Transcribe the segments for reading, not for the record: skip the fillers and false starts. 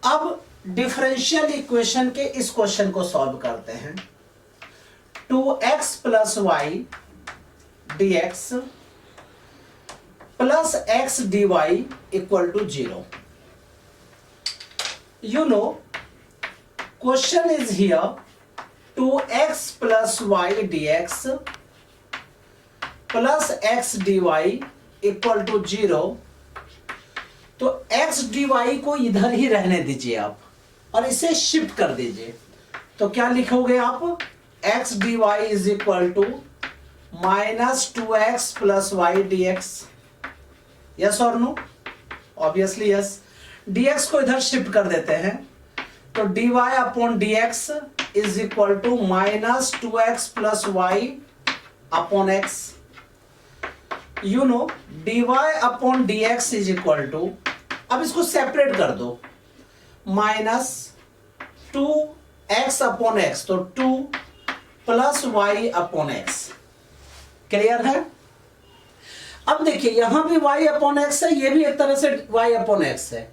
अब differential equation के इस क्वेश्चन को सॉल्व करते हैं। 2x plus y dx plus x dy equal to 0। You know, question is here 2x plus y dx plus x dy equal to 0। तो x dy को इधर ही रहने दीजिए आप और इसे शिफ्ट कर दीजिए। तो क्या लिखोगे आप? x dy is equal to minus 2x plus y dx। Yes और नो? Obviously yes. dx को इधर शिफ्ट कर देते हैं तो dy upon dx is equal to minus 2x plus y upon x। You know dy upon dx is equal to, अब इसको separate कर दो, माइनस 2x अपॉन x, तो 2 plus y upon x। Clear है? अब देखिए यहां भी y अपॉन x है, ये भी एक तरह से y अपॉन x है।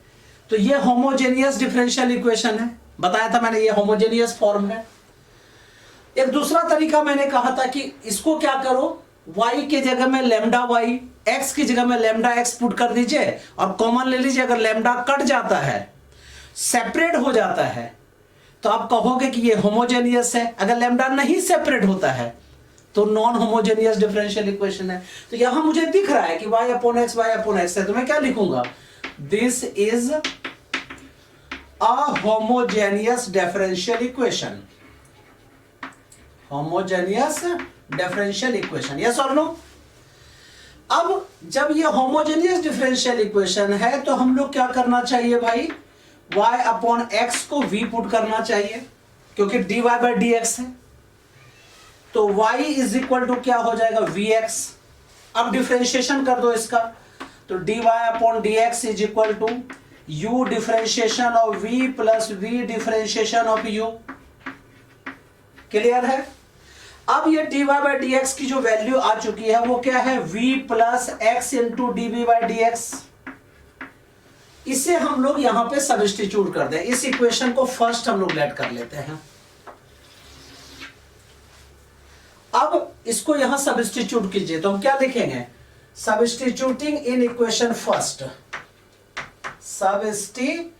तो ये होमोजेनियस डिफरेंशियल इक्वेशन है, बताया था मैंने, ये होमोजेनियस फॉर्म है। एक दूसरा तरीका मैंने कहा था कि इसको क्या करो, y के जगह में लैम्डा y, x की जगह में लैम्डा x पुट कर दीजिए और कॉमन ले लीजिए। अगर लैम्डा कट जाता है, सेपरेट हो जाता है, तो आप कहोगे कि ये होमोजेनियस है। अगर लैम्डा नहीं सेपरेट होता है तो नॉन होमोजेनियस डिफरेंशियल इक्वेशन है। तो यहां मुझे दिख रहा है कि y अपॉन x है, तो मैं क्या लिखूंगा? This is a homogeneous differential equation. Homogeneous differential equation, yes और नो? अब जब ये होमोजेनियस डिफरेंशियल इक्वेशन है तो हम लोग क्या करना चाहिए भाई? y अपॉन x को v पुट करना चाहिए, क्योंकि dy बाई dx है। तो y इज इक्वल टू क्या हो जाएगा? vx। अब डिफरेंशिएशन कर दो इसका, तो dy upon dx is equal to u differentiation of v plus v differentiation of u। Clear है? अब ये dy बाई dx की जो वैल्यू आ चुकी है वो क्या है? v plus x into dv by dx। इसे हम लोग यहां पे सब्स्टिट्यूट कर दें। इस इक्वेशन को फर्स्ट हम लोग लेट कर लेते हैं। अब इसको यहां सब्स्टिट्यूट कीजिए, तो हम क्या लिखेंगे? Substituting in equation first, substituting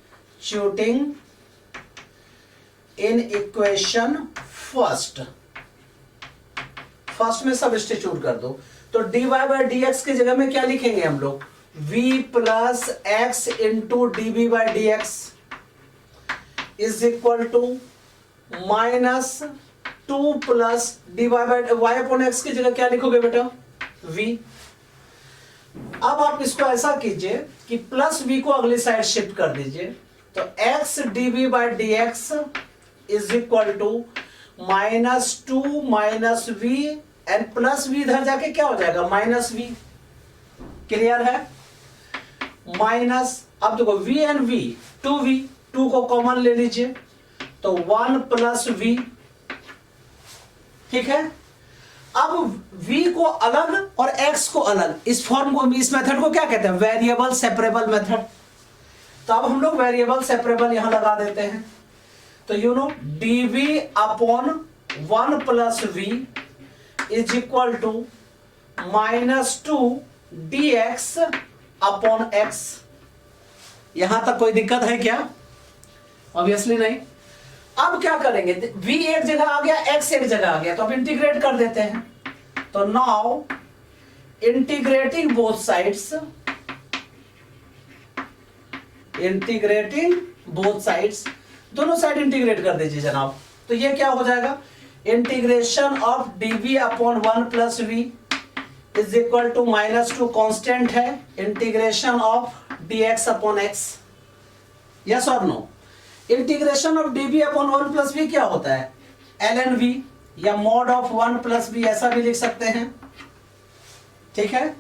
in equation first, first में सब्स्टिट्यूट कर दो। तो dy बाई dx की जगह में क्या लिखेंगे हम लोग? v plus x into dv by dx is equal to minus 2 plus dy by y upon x की जगह क्या लिखोगे बेटा? v। अब आप इसको ऐसा कीजिए कि प्लस v को अगली साइड शिफ्ट कर दीजिए, तो x dv by dx is equal to minus 2 minus v and plus v इधर जाके क्या हो जाएगा? Minus v। क्लियर है? माइनस, अब देखो v एंड v, 2v, 2 को कॉमन ले लीजिए, तो 1 प्लस v। ठीक है? अब v को अलग और x को अलग, इस फॉर्म को, इस मेथड को क्या कहते हैं? Variable separable method. तो अब हम लोग वेरिएबल सेपरेबल यहां लगा देते हैं। तो you know dv upon 1 plus v is equal to minus 2 dx upon x। यहां तक कोई दिक्कत है क्या? ऑब्वियसली नहीं। अब क्या करेंगे? v एक जगह आ गया, x एक जगह आ गया, तो अब इंटीग्रेट कर देते हैं। तो now integrating both sides, integrating both sides, दोनों साइड इंटीग्रेट कर दीजिए जनाब। तो ये क्या हो जाएगा? Integration of dv upon 1 plus v is equal to minus 2 constant है, integration of dx upon x। Yes और no? Integration of dv upon 1 plus v क्या होता है? ln v या मॉड ऑफ 1 प्लस v, ऐसा भी लिख सकते हैं। ठीक है?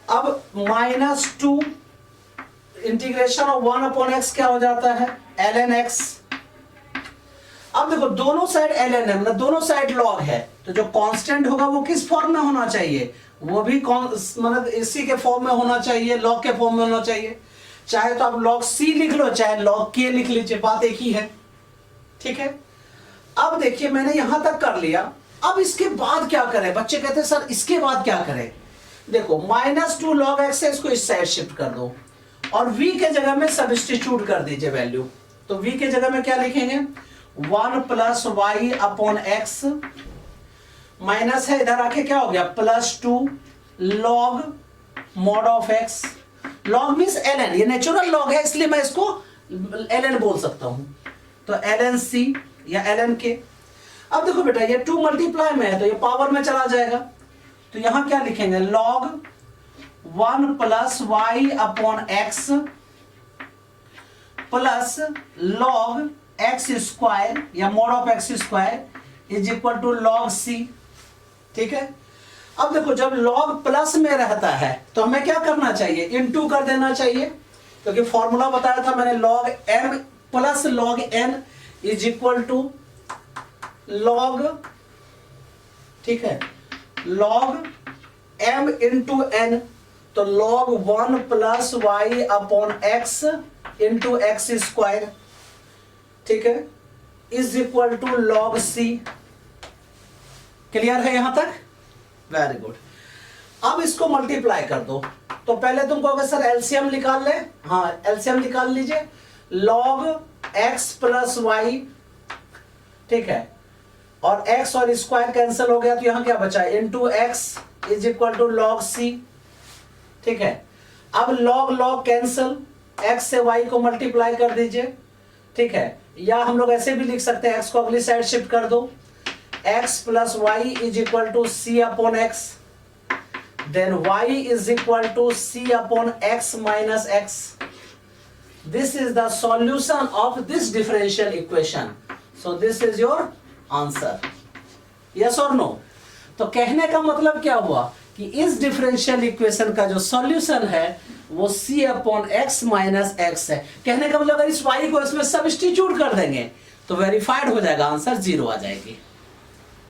अब minus 2 integration of 1 upon x क्या हो जाता है? ln x। अब देखो दोनों साइड ln है, मतलब दोनों साइड log है, तो जो कांस्टेंट होगा वो किस फॉर्म में होना चाहिए? वो भी मतलब इसी के फॉर्म में होना चाहिए, log के फॉर्म में होना चाहिए। चाहे तो आप log c लिख लो, चाहे log k लिख लीजिए, बात एक ही है, ठीक है। अब देखिए मैंने यहां तक कर लिया, अब इसके बाद क्या करें? बच्चे कहते हैं सर इसके बाद क्या करें? देखो -2 log x है, इसको इस साइड शिफ्ट कर दो और v के जगह में सब्स्टिट्यूट कर दीजिए वैल्यू। तो v के जगह में क्या लिखेंगे? 1 + y/x माइनस है, इधर आके क्या हो गया? +2 log mod of x। log means ln, ये नेचुरल log है इसलिए मैं इसको ln बोल सकता हूं। तो ln c या ln k। अब देखो बेटा ये 2 मल्टीप्लाई में है तो ये पावर में चला जाएगा, तो यहां क्या लिखेंगे? log 1 + y/x plus log x² या mod of x² is equal to log c, ठीक है। अब देखो जब log प्लस में रहता है तो हमें क्या करना चाहिए? इनटू कर देना चाहिए, क्योंकि फॉर्मूला बताया था मैंने, log m plus log n is equal to log, ठीक है, log m इंटू n। तो log 1 + y/x इंटू x², ठीक है, is equal to log c। Clear है यहां तक? Very good. अब इसको मल्टीप्लाई कर दो, तो पहले तुम कहोगे सर एलसीएम निकाल ले। हाँ एलसीएम निकाल लीजिए, log x + y, ठीक है, और x और स्क्वायर कैंसिल हो गया तो यहां क्या बचा? Into x is equal to log c, ठीक है। अब log कैंसिल, x से y को मल्टीप्लाई कर दीजिए, ठीक है, या हम लोग ऐसे भी लिख सकते हैं, x को अगली साइड शिफ्ट कर दो, x + y is equal to c/x, then y is equal to c/x minus x। This is the solution of this differential equation, so this is your answer. Yes और no? तो कहने का मतलब क्या हुआ कि इस डिफरेंशियल इक्वेशन का जो सॉल्यूशन है वो c/x माइनस x है। कहने का मतलब अगर इस y को इसमें सब्स्टिट्यूट कर देंगे तो वेरीफाइड हो जाएगा, आंसर 0 आ जाएगी।